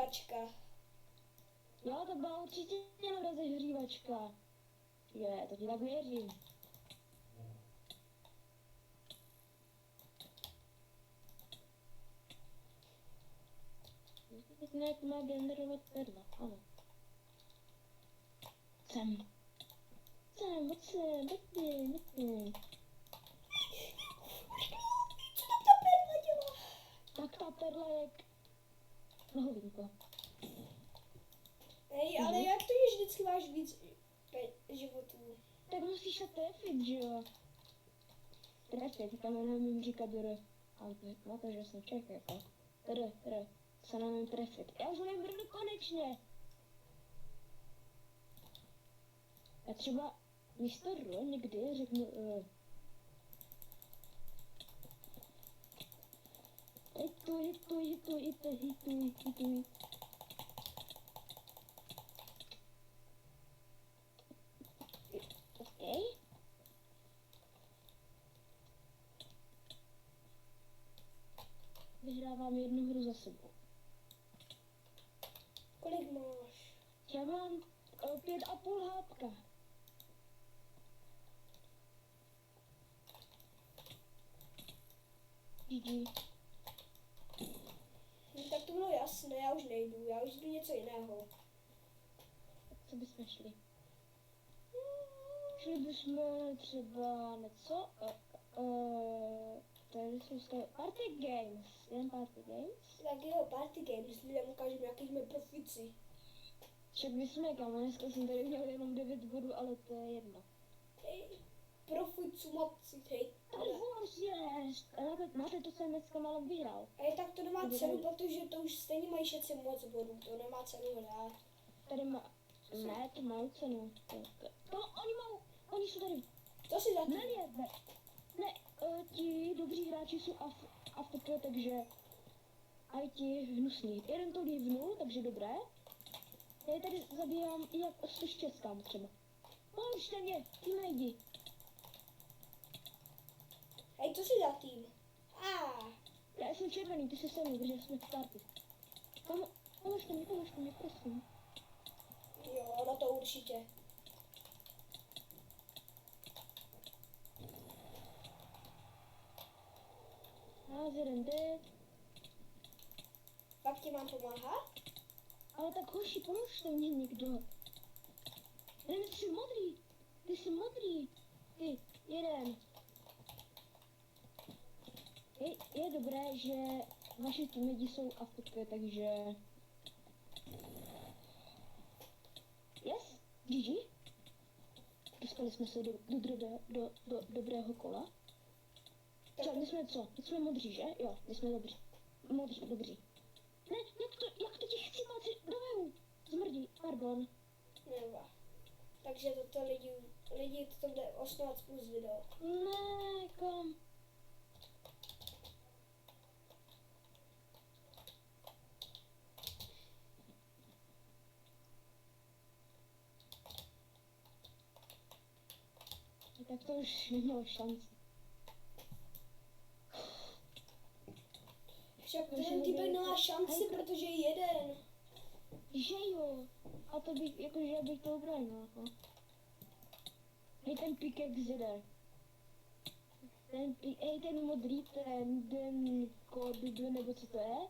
rozehřívačka. Jo, to byla určitě jenom rozehřívačka. Je, to ti tak věřím. Teď nějak má generovat perla, ano. Sem, pojďte. Co tam ta perla dělá? Tak ta perla je nohovinko. Hej, ale jak to, že vždycky máš víc životů? Tak musíš se trefit, že jo? Trefit, tam nemůžu říkat r. Ale to na to, že jsem Čech, jako. R. Se nemůžu trefit. Já už nevím brdu konečně. Já třeba místo r někdy řeknu hituj. Okay. Vyhrávám jednu hru za sebou. Kolik máš? Já mám 5,5 hápka. GG. Tak to bylo jasné, já už nejdu, já už jdu něco jiného. Tak co bychom šli? Šli bychom třeba něco? Tady jsou party games. Jen party games? Tak jo, party games, lidem ukážeme, jaký jsme profici. Však bychom, kámo, dneska jsem tady měl jenom 9 bodů, ale to je jedno. Hej, proficu moci, hej. Máte to, co jsem dneska malem vyhrál. Hej, tak to nemá cenu, protože to už stejně mají všetci moc bodů, to nemá cenu hrát. Tady má, ne, to má cenu. Oni jsou tady. To si za to. Ne, ti dobří hráči jsou AFK, takže a ti hnusní. Jeden to livnul, takže dobré. Já je tady zabíjám i jak s českám třeba. Pomůžte mě, ty nejdi. Hej, to si za tým. Já jsem červený, ty jsi se mnou, protože jsme v party. Pomůžte mě, prosím. Jo, no to určitě. Jeden dead. Fakt ti mám pomáhat? Ale tak hoši, pomůžte mě někdo. Ne, ty jsi modrý. Ty, jeden. Je dobré, že vaši lidi jsou AFK, takže... Yes, GG. Dostali jsme se do dobrého kola. Co, my jsme co? My jsme modří, že? Jo, my jsme dobří. Dobří. Ne, jak to ti chcímáci dovehu? Zmrdí, pardon. Neva. Takže toto lidi to bude 18 plus video. Ne, kam? Tak to už nemělo šanci. Však ten týpek nemá šanci, protože je jeden. Že jo, a to bych, jakože bych to obránil, jako. Hej, ten pickaxe jde. Ten modrý, ten kodu, nebo co to je,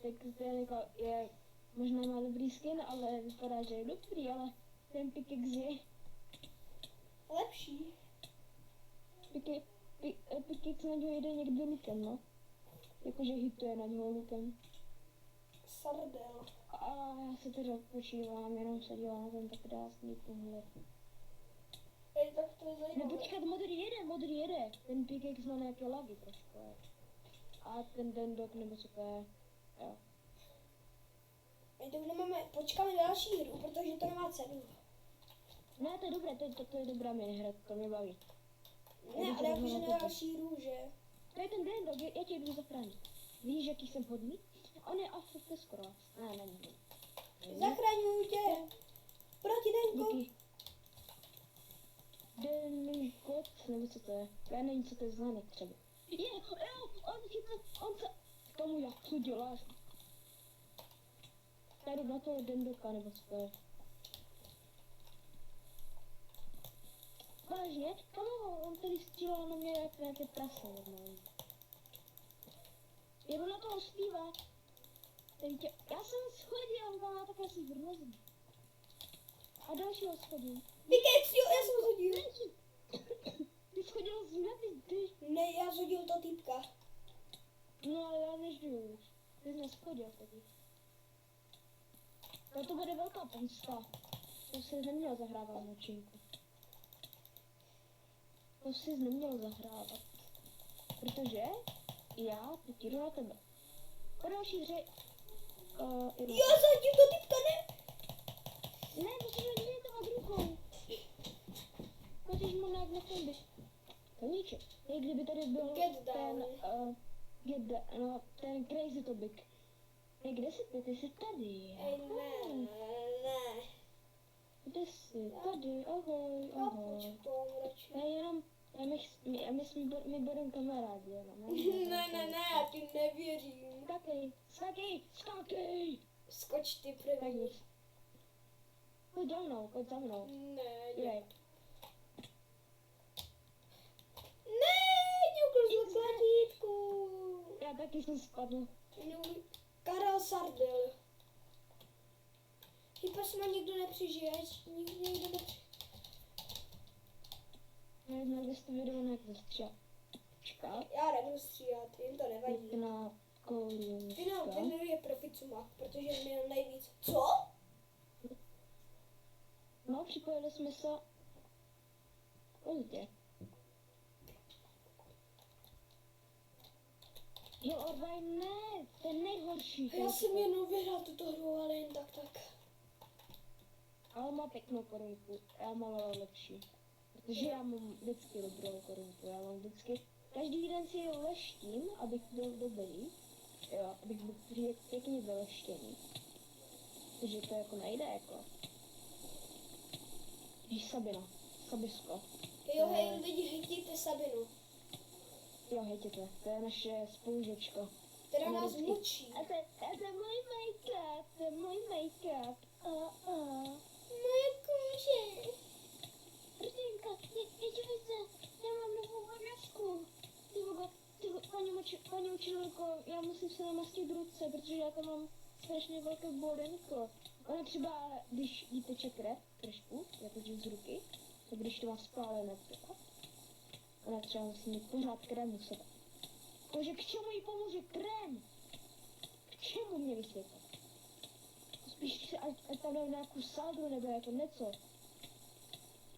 tak ten jako je, možná má dobrý skin, ale vypadá, že je dobrý, ale ten pickaxe je Lepší. Pickaxe na něho jede někdo lukem, no. Jakože hituje na něho lukem. Sardel. A já se teda počívám, jenom se dívám na ten tak krásný pohled. Hej, tak to je zajímavé. No počkat, modrý jede. Ten pickaxe má nějaké lagy trošku. A ten dendok nebo co to je. Jo. Hej, tak počkáme další hru, protože to nemá cenu. Ne, to je dobré, to je dobrá minihra, to mě baví. Ne, ale jakože na další hru, že? To je ten dendok, já tě jdu zachránit. Víš, jaký jsem hodný? On je AFK skoro. Ne, není. Zachraňuju tě! Proti Denko! Díky. Denkot, nebo co to je? Já nevím, co to je známek třeba. On se... Tomu jak to děláš? jdu na toho Dendoka, nebo co to je. Vážně? Kamo, on tady střílel na mě jak nějaké prase normálně. Jedu na toho zpívat. Já jsem schodil, on má takhle si hrozný. A dalšího schodil. Vykec, jo, já jsem zhodil. Ty schodil z ty. Ne, já zhodil to týpka. No ale já nežiju už. Ty jsi neschodil tady. To bude velká pomsta. To jsi neměl zahrávat nočinku. To jsi neměl zahrávat. Protože já teď jdu na tebe. Po další hře... Jo, zhodil to týpka, ne? Ne, to si nedělej to nad rukou. Protože mu nějak nechom to ničem. Jak kdyby tady byl Get down. ten crazy topic. Kde jsi ty? Ty jsi tady. Ej, ne. Kde jsi? Tady, ahoj, No, ahoj. počkám, radši. Já jenom, my budeme kamarádi jenom. Ne, já ti nevěřím. Skakej. Skoč ty Tak první. nic. Pojď za mnou. Ne, Jej. ňukl z kladítku. Já taky jsem spadl. Karel Sardel. Chyba snad nikdo nepřežije, nikdo nepřežije. Nevím, jak jste video nějak zastřel. Čekat. Já nebudu stříhat, jim to nevadí. Na kolůčka. Final winner je Proficuma, protože měl nejvíc. Co? No, připojili jsme se pozdě. Jo, Orvaj, ne, ten nejhorší. Já jsem jenom vyhrál tuto hru, ale jen tak. Ale má pěknou korunku, já mám ale lepší. Protože já mám vždycky dobrou korunku, já mám vždycky... Každý den si je leštím, abych byl dobrý. Jo, abych byl pěkně zaleštěný. Takže to jako nejde jako. Víš, Sabisko. Jo, hej, lidi, hejtějte Sabinu. Jo, hejtěte, to je naše spolužečka. Která Ona nás vždycky- mučí. A to je můj make-up, to je můj make-up. Moje kůže. Prdinka, dívejte, já mám novou hodnosku. Paní učitelko, já musím se namastit ruce, protože já tam mám strašně velké bolenko. Ona třeba, když jí teče krev trošku, jakože z ruky, tak když to má spálené třeba, ona třeba musí mít pořád krém u sebe. Takže k čemu jí pomůže krém? K čemu mě vysvětlit? Spíš si ať tam dám nějakou sádu nebo jako něco.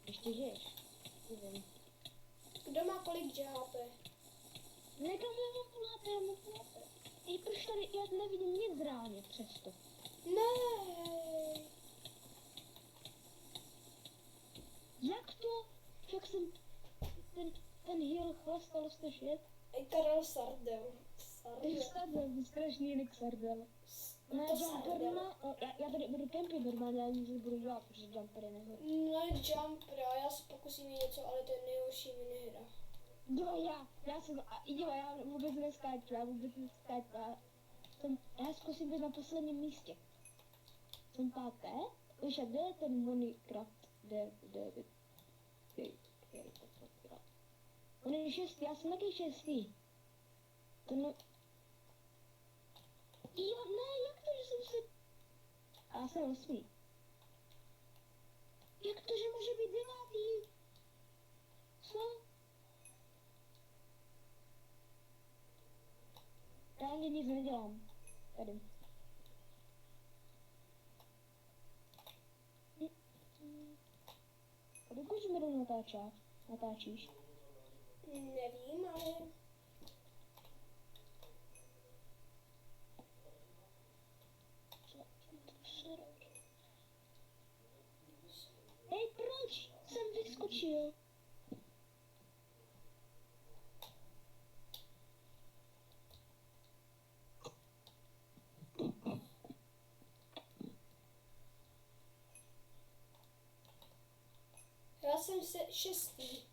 Ještě žiješ? Nevím. Kdo má kolik GHP? Nekam já mám půl HP. I proč tady, já nevidím nic reálně přesto. Ne. Jak to? Jak jsem ten heal chlastal 106? Karel Sardel. Sardel, strašný jinak Sardel. Ne, To jumper Sardel. má, já tady budu kempit normálně, já nic nebudu dělat, protože jumper je nehodí. No, Jumper, a já se pokusím něco, ale to je nejhorší minihra. Jo, já jsem, já vůbec neskáču, já zkusím být na posledním místě. Jsem páté, už a kde je ten Minecraft, kde je to fakt. On je šestý, já jsem taky šestý. To ne... Jo, ne, jak to, že jsem si... A já jsem osmý. Jak to, že může být devátý? Co? Já ani nic nedělám. Tady. Kolik už mi natáčíš? Nevím, ale... Hej, proč jsem vyskočil? Já jsem šestý.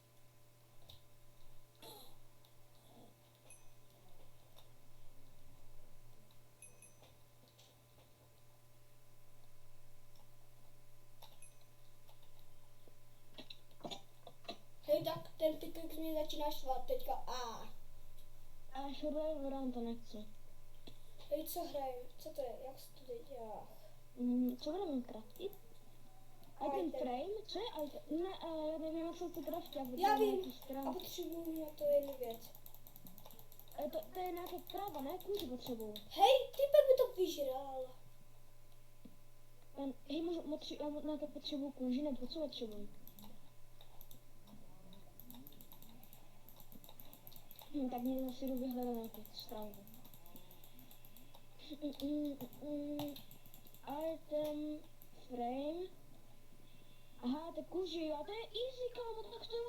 naštvat teďka. A Shadowrun to nechci. Hej, co hrajem? Co to je? Jak se to teď dělá? Co budeme craftit? Item frame? Co je item? Ne, já nevím, jak se to craftí. Já vím. A potřebuju na to jednu věc. To je nějaká kráva, ne? Kůži potřebuju. Hej, typek by to vyžral. Hej, já na to potřebuju kůži, nebo co potřebuju? Tak mě zase jdu vyhledat nějakou stránku. Item frame. Aha, to kůži, a to je easy, kámo, tak to je.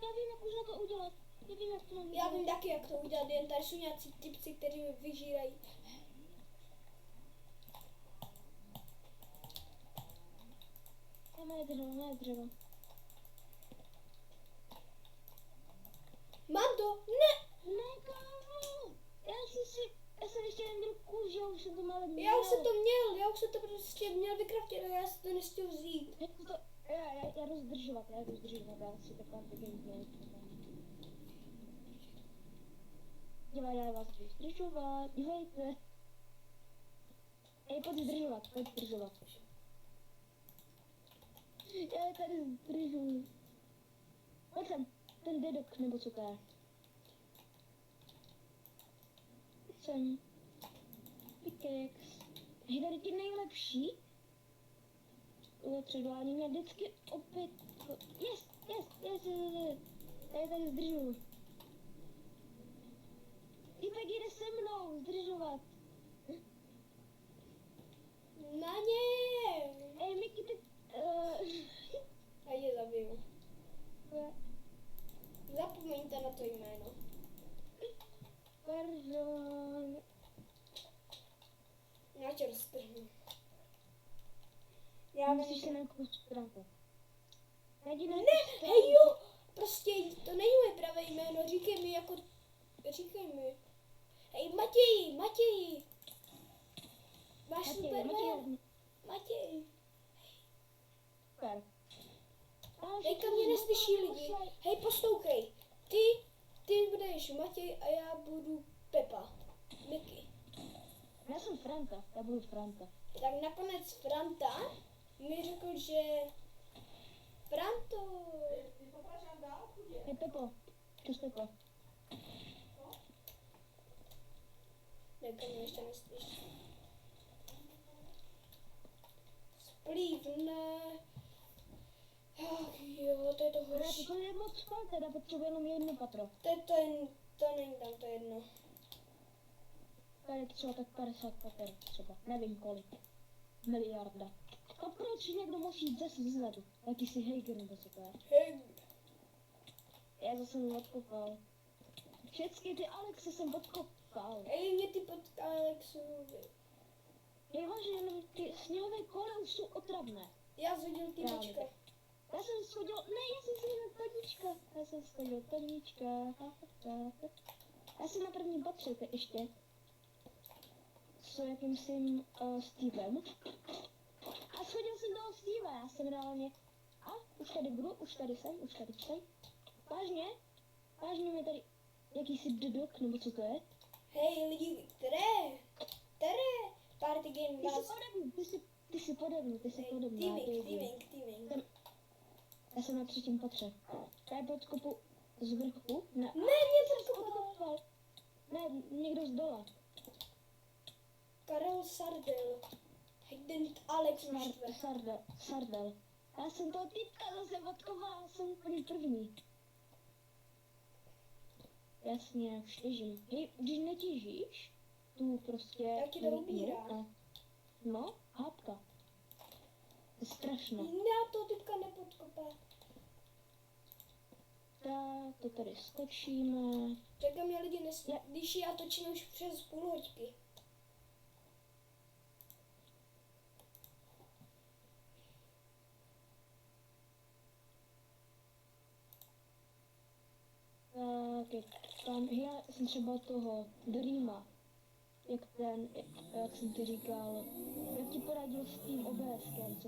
Já vím, jak už na to udělat. Já vím, jak to mám Já udělat. vím taky, jak to udělat, jen tady jsou nějací typci, kteří mi vyžírají. Moje dřevo. Mám to? Ne! Ne, kámo! Já jsem ještě neměl kůži, já už jsem to malé měl. Já už jsem to měl, já už jsem to prostě měl vykraftit, ale já si to nestihl vzít. Já jdu zdržovat, já si takhle gameplay. Já vás budu zdržovat, dívejte. Pojď zdržovat. Já je tady zdržuji. Pojď sem, ten dedok, nebo co to je. Sem. Pickaxe. Hej, tady ti nejlepší. Předvání mě vždycky opět... Yes. Já je tady zdržuji. Týpek jde se mnou zdržovat. Na ně! Ej, Miky, ty... Já je zabiju. Zapomeňte na to jméno. Pardon. Já tě roztrhnu. Já musíš si najít stránku. Ne, hej jo! Prostě to není moje pravé jméno, říkej mi jako... Říkej mi. Hej, Matěj! Máš super jméno. Matěj. Super. Teďka mě neslyší lidi. Hej, poslouchej. Ty budeš Matěj a já budu Pepa. Miky. Já jsem Franta, já budu Franta. Tak nakonec Franta mi řekl, že... Franto! Hej, Pepo. Čus, Pepo. Teďka mě ještě neslyší. Splívne. Ach jo, to je to horší. To je moc spal, teda potřebuje jenom jedno patro. To není tam to jedno. Tady třeba tak 50 pater třeba, nevím kolik. Miliarda. A proč někdo musí jít zase zezadu? Jakýsi hacker nebo co to je? Hej. Já zase jsem odkopal. Všechny ty Alexy jsem odkopal. Hej, mě ty pod Alexu. Je vážně, jenom ty sněhové koule už jsou otravné. Já zhodil týmečka. Já jsem schodil Tonička. Já jsem na prvním patře ještě. S jakýmsi Stevem. A schodil jsem toho Steva, já jsem reálně... A, už tady jsem. Vážně mi tady jakýsi dedok, nebo co to je? Hej, lidi, které? Party game vás... Ty si podobný. Týming. Já jsem na 3. patře. Já podkopu z vrchu. Ne, mě podkopal. Ne, někdo z dola. Karel Sardel. Hej, Alex naštve. Sardel. Já jsem toho týpka zase podkopal, jsem úplně první. Jasně, už těžím. Hej, když netěžíš, tu prostě... Tak ti to ubírá. No, hápka. To je strašné. Já to typka nepodkope. Tak, to tady skočíme. Čekám, mě lidi neslyší, já točím už přes půl hoďky. Tak, tam, já jsem třeba toho Dreama, jak jsem ti říkal, jak ti poradil s tím OBSkem,